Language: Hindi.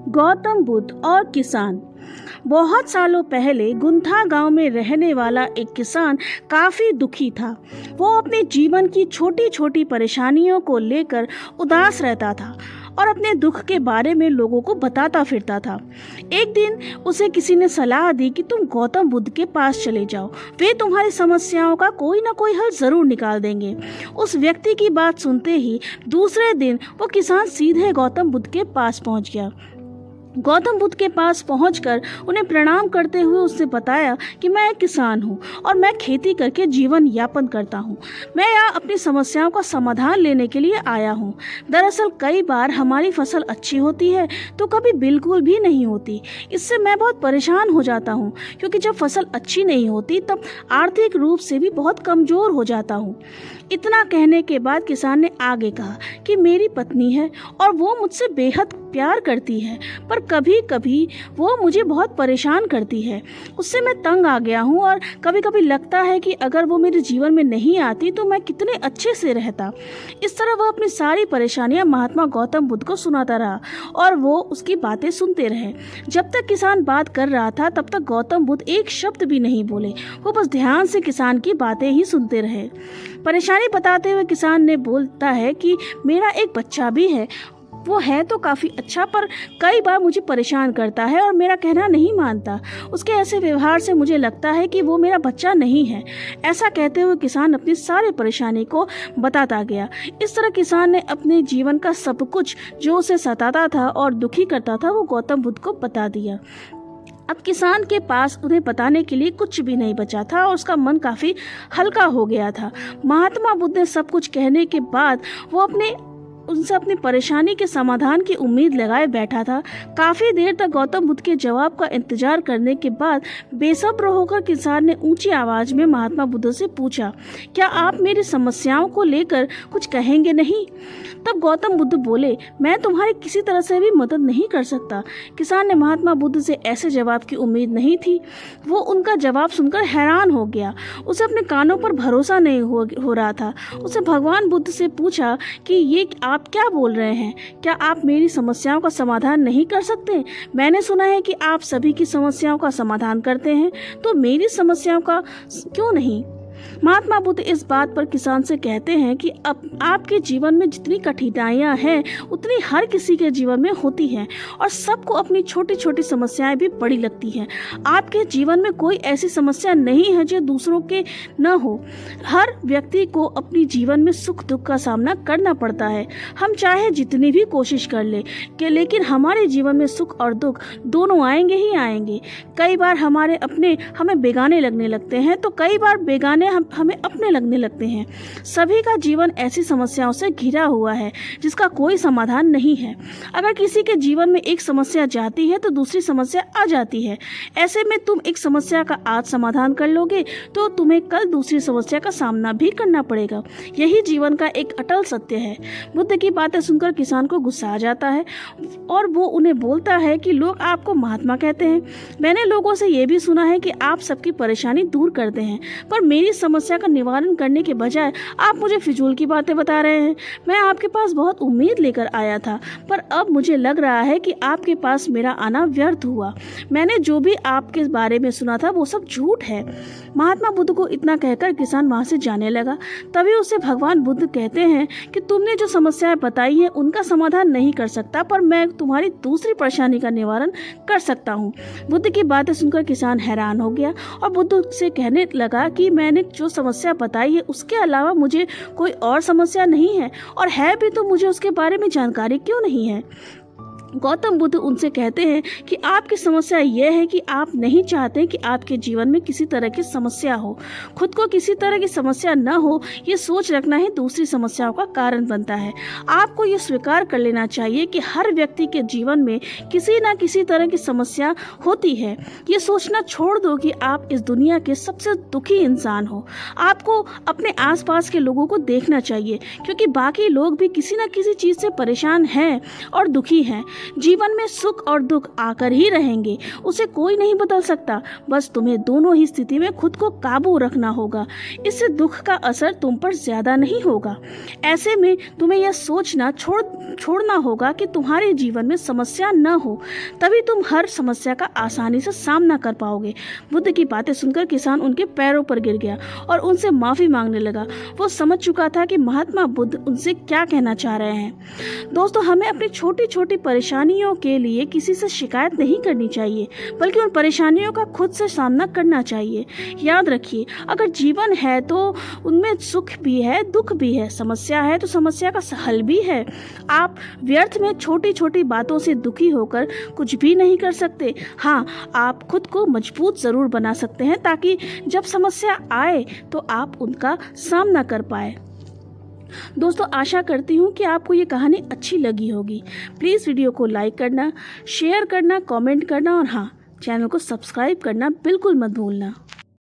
गौतम बुद्ध और किसान। बहुत सालों पहले गुंथा गांव में रहने वाला एक किसान काफी दुखी था। वो अपने जीवन की छोटी छोटी परेशानियों को लेकर उदास रहता था और अपने दुख के बारे में लोगों को बताता फिरता था। एक दिन उसे किसी ने सलाह दी कि तुम गौतम बुद्ध के पास चले जाओ, वे तुम्हारी समस्याओं का कोई ना कोई हल जरूर निकाल देंगे। उस व्यक्ति की बात सुनते ही दूसरे दिन वो किसान सीधे गौतम बुद्ध के पास पहुंच गया। गौतम बुद्ध के पास पहुंचकर उन्हें प्रणाम करते हुए उसने बताया कि मैं एक किसान हूं और मैं खेती करके जीवन यापन करता हूं। मैं यहाँ अपनी समस्याओं का समाधान लेने के लिए आया हूं। दरअसल कई बार हमारी फसल अच्छी होती है तो कभी बिल्कुल भी नहीं होती। इससे मैं बहुत परेशान हो जाता हूं, क्योंकि जब फसल अच्छी नहीं होती तब आर्थिक रूप से भी बहुत कमजोर हो जाता हूं। इतना कहने के बाद किसान ने आगे कहा कि मेरी पत्नी है और वो मुझसे बेहद प्यार करती है, पर कभी कभी वो मुझे बहुत परेशान करती है। उससे मैं तंग आ गया हूँ और कभी कभी लगता है कि अगर वो मेरे जीवन में नहीं आती तो मैं कितने अच्छे से रहता। इस तरह वह अपनी सारी परेशानियां महात्मा गौतम बुद्ध को सुनाता रहा और वो उसकी बातें सुनते रहे। जब तक किसान बात कर रहा था तब तक गौतम बुद्ध एक शब्द भी नहीं बोले। वो बस ध्यान से किसान की बातें ही सुनते रहे। परेशानी बताते हुए किसान ने बोलता है कि मेरा एक बच्चा भी है, वो है तो काफ़ी अच्छा, पर कई बार मुझे परेशान करता है और मेरा कहना नहीं मानता। उसके ऐसे व्यवहार से मुझे लगता है कि वो मेरा बच्चा नहीं है। ऐसा कहते हुए किसान अपनी सारी परेशानी को बताता गया। इस तरह किसान ने अपने जीवन का सब कुछ जो उसे सताता था और दुखी करता था वो गौतम बुद्ध को बता दिया। अब किसान के पास उन्हें बताने के लिए कुछ भी नहीं बचा था और उसका मन काफ़ी हल्का हो गया था। महात्मा बुद्ध ने सब कुछ कहने के बाद वो उनसे अपनी परेशानी के समाधान की उम्मीद लगाए बैठा था। काफी देर तक गौतम बुद्ध के जवाब का इंतजार करने के बाद बेसब्र होकर किसान ने ऊंची आवाज में महात्मा बुद्ध से पूछा, क्या आप मेरी समस्याओं को लेकर कुछ कहेंगे नहीं? तब गौतम बुद्ध बोले, मैं तुम्हारी किसी तरह से भी मदद नहीं कर सकता। किसान ने महात्मा बुद्ध से ऐसे जवाब की उम्मीद नहीं थी। वो उनका जवाब सुनकर हैरान हो गया। उसे अपने कानों पर भरोसा नहीं हो रहा था। उसे भगवान बुद्ध से पूछा कि ये आप क्या बोल रहे हैं? क्या आप मेरी समस्याओं का समाधान नहीं कर सकते? मैंने सुना है कि आप सभी की समस्याओं का समाधान करते हैं, तो मेरी समस्याओं का क्यों नहीं? महात्मा बुद्ध इस बात पर किसान से कहते हैं कि अब आपके जीवन में जितनी कठिनाइयां हैं उतनी हर किसी के जीवन में होती हैं और सबको अपनी छोटी छोटी समस्याएं भी बड़ी लगती हैं। आपके जीवन में कोई ऐसी समस्या नहीं है जो दूसरों के न हो। हर व्यक्ति को अपनी जीवन में सुख दुख का सामना करना पड़ता है। हम चाहे जितनी भी कोशिश कर ले लेकिन हमारे जीवन में सुख और दुख दोनों आएंगे ही आएंगे। कई बार हमारे अपने हमें बेगाने लगने लगते हैं तो कई बार बेगाने हमें अपने लगने लगते हैं। सभी का जीवन ऐसी समस्याओं से घिरा हुआ है जिसका कोई समाधान नहीं है। अगर किसी के जीवन में एक समस्या जाती है तो दूसरी समस्या आ जाती है। ऐसे में तुम एक समस्या का आज समाधान कर लोगे तो तुम्हें कल दूसरी समस्या का सामना भी करना पड़ेगा। यही जीवन का एक अटल सत्य है। बुद्ध की बातें सुनकर किसान को गुस्सा आ जाता है और वो उन्हें बोलता है कि लोग आपको महात्मा कहते हैं। मैंने लोगों से ये भी सुना है कि आप सबकी परेशानी दूर करते हैं, पर मेरी समस्या का निवारण करने के बजाय आप मुझे फिजूल की बातें बता रहे हैं। मैं आपके पास बहुत उम्मीद लेकर आया था, पर अब मुझे लग रहा है कि आपके पास मेरा आना व्यर्थ हुआ। मैंने जो भी आपके बारे में सुना था वो सब झूठ है। महात्मा बुद्ध को इतना कहकर किसान वहां से जाने लगा। तभी उसे भगवान बुद्ध कहते हैं कि तुमने जो समस्याएं बताई हैं उनका समाधान नहीं कर सकता, पर मैं तुम्हारी दूसरी परेशानी का निवारण कर सकता हूँ। बुद्ध की बातें सुनकर किसान हैरान हो गया और बुद्ध से कहने लगा कि मैंने जो समस्या बताई है उसके अलावा मुझे कोई और समस्या नहीं है, और है भी तो मुझे उसके बारे में जानकारी क्यों नहीं है? गौतम बुद्ध उनसे कहते हैं कि आपकी समस्या यह है कि आप नहीं चाहते कि आपके जीवन में किसी तरह की समस्या हो। खुद को किसी तरह की समस्या न हो ये सोच रखना ही दूसरी समस्याओं का कारण बनता है। आपको ये स्वीकार कर लेना चाहिए कि हर व्यक्ति के जीवन में किसी न किसी तरह की समस्या होती है। ये सोचना छोड़ दो कि आप इस दुनिया के सबसे दुखी इंसान हो। आपको अपने आसपास के लोगों को देखना चाहिए, क्योंकि बाकी लोग भी किसी न किसी चीज़ से परेशान हैं और दुखी हैं। जीवन में सुख और दुख आकर ही रहेंगे, उसे कोई नहीं बदल सकता। बस तुम्हें दोनों ही स्थिति में खुद को काबू रखना होगा। इससे दुख का असर तुम पर ज्यादा नहीं होगा। ऐसे में तुम्हें यह सोचना छोड़ना होगा कि तुम्हारे जीवन में समस्या न हो, तभी तुम हर समस्या का आसानी से सामना कर पाओगे। बुद्ध की बातें सुनकर किसान उनके पैरों पर गिर गया और उनसे माफी मांगने लगा। वो समझ चुका था कि महात्मा बुद्ध उनसे क्या कहना चाह रहे हैं। दोस्तों, हमें अपनी छोटी छोटी परेशानियों के लिए किसी से शिकायत नहीं करनी चाहिए, बल्कि उन परेशानियों का खुद से सामना करना चाहिए। याद रखिए, अगर जीवन है तो उनमें सुख भी है, दुख भी है। समस्या है तो समस्या का हल भी है। आप व्यर्थ में छोटी छोटी बातों से दुखी होकर कुछ भी नहीं कर सकते। हाँ, आप खुद को मजबूत जरूर बना सकते हैं, ताकि जब समस्या आए तो आप उनका सामना कर पाए। दोस्तों, आशा करती हूँ कि आपको ये कहानी अच्छी लगी होगी। प्लीज़ वीडियो को लाइक करना, शेयर करना, कमेंट करना और हाँ, चैनल को सब्सक्राइब करना बिल्कुल मत भूलना।